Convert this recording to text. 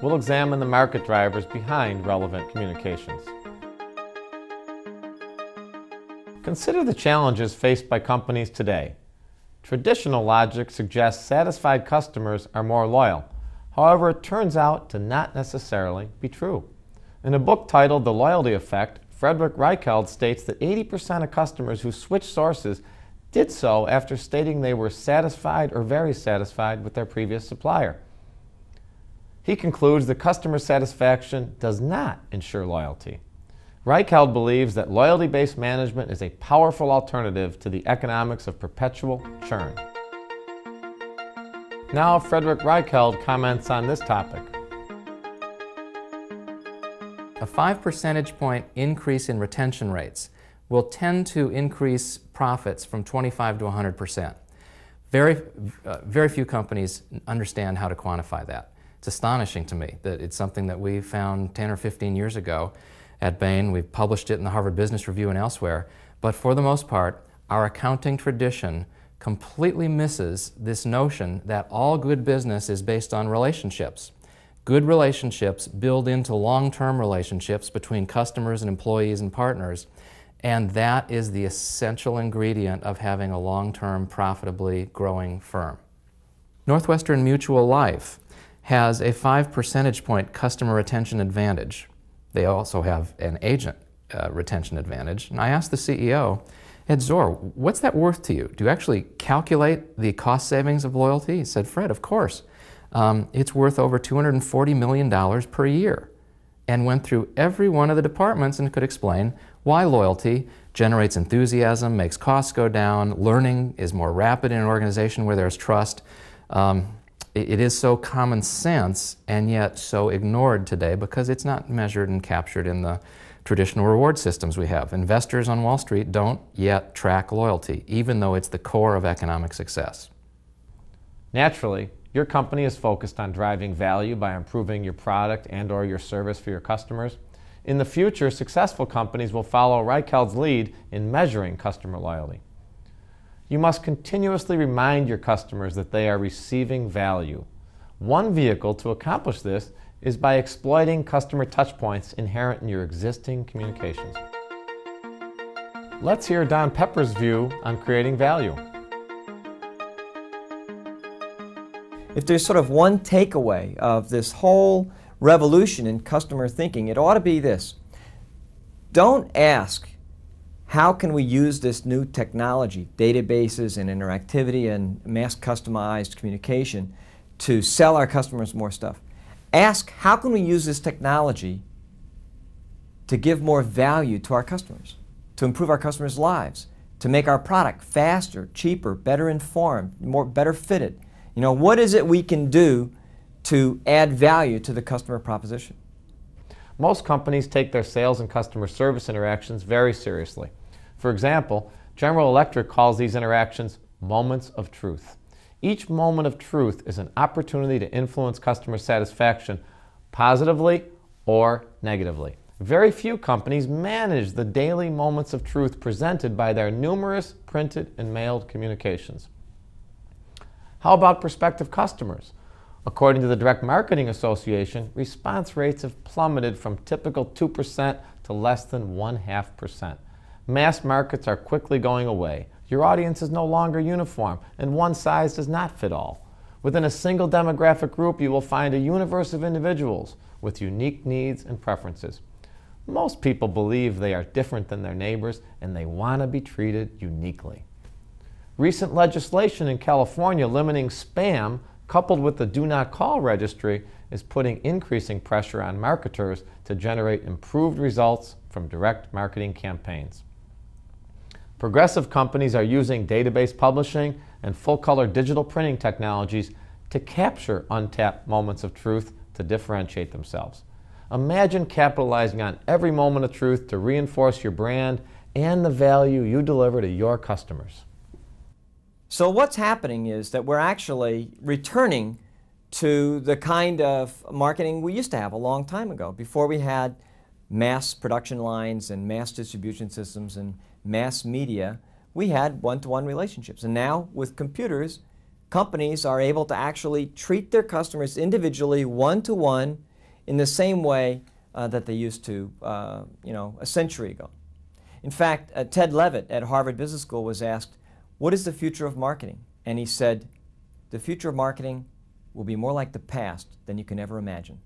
we'll examine the market drivers behind relevant communications. Consider the challenges faced by companies today. Traditional logic suggests satisfied customers are more loyal. However, it turns out to not necessarily be true. In a book titled The Loyalty Effect, Frederick Reichheld states that 80% of customers who switched sources did so after stating they were satisfied or very satisfied with their previous supplier. He concludes that customer satisfaction does not ensure loyalty. Reichheld believes that loyalty-based management is a powerful alternative to the economics of perpetual churn. Now, Frederick Reichheld comments on this topic. A 5 percentage point increase in retention rates will tend to increase profits from 25 to 100%. Very few companies understand how to quantify that. It's astonishing to me that it's something that we found 10 or 15 years ago at Bain. We've published it in the Harvard Business Review and elsewhere. But for the most part, our accounting tradition completely misses this notion that all good business is based on relationships. Good relationships build into long-term relationships between customers and employees and partners, and that is the essential ingredient of having a long-term, profitably growing firm. Northwestern Mutual Life has a 5 percentage point customer retention advantage. They also have an agent retention advantage. And I asked the CEO, Ed Zor, what's that worth to you? Do you actually calculate the cost savings of loyalty? He said, Fred, of course. It's worth over $240 million per year, and went through every one of the departments and could explain why loyalty generates enthusiasm, makes costs go down, learning is more rapid in an organization where there's trust. It is so common sense and yet so ignored today because it's not measured and captured in the traditional reward systems we have. Investors on Wall Street don't yet track loyalty, even though it's the core of economic success. Naturally, your company is focused on driving value by improving your product and/or your service for your customers. In the future, successful companies will follow Reichheld's lead in measuring customer loyalty. You must continuously remind your customers that they are receiving value. One vehicle to accomplish this is by exploiting customer touchpoints inherent in your existing communications. Let's hear Don Peppers' view on creating value. If there's sort of one takeaway of this whole revolution in customer thinking, it ought to be this. Don't ask, how can we use this new technology, databases and interactivity and mass customized communication, to sell our customers more stuff? Ask, how can we use this technology to give more value to our customers, to improve our customers' lives, to make our product faster, cheaper, better informed, better fitted? You know, what is it we can do to add value to the customer proposition? Most companies take their sales and customer service interactions very seriously. For example, General Electric calls these interactions moments of truth. Each moment of truth is an opportunity to influence customer satisfaction positively or negatively. Very few companies manage the daily moments of truth presented by their numerous printed and mailed communications. How about prospective customers? According to the Direct Marketing Association, response rates have plummeted from typical 2% to less than 0.5%. Mass markets are quickly going away. Your audience is no longer uniform, and one size does not fit all. Within a single demographic group, you will find a universe of individuals with unique needs and preferences. Most people believe they are different than their neighbors, and they want to be treated uniquely. Recent legislation in California limiting spam, coupled with the Do Not Call registry, is putting increasing pressure on marketers to generate improved results from direct marketing campaigns. Progressive companies are using database publishing and full-color digital printing technologies to capture untapped moments of truth to differentiate themselves. Imagine capitalizing on every moment of truth to reinforce your brand and the value you deliver to your customers. So what's happening is that we're actually returning to the kind of marketing we used to have a long time ago, before we had mass production lines and mass distribution systems and mass media. We had one-to-one relationships. And now with computers, companies are able to actually treat their customers individually, one-to-one, in the same way that they used to, a century ago. In fact, Ted Levitt at Harvard Business School was asked, "What is the future of marketing?" And he said, "The future of marketing will be more like the past than you can ever imagine."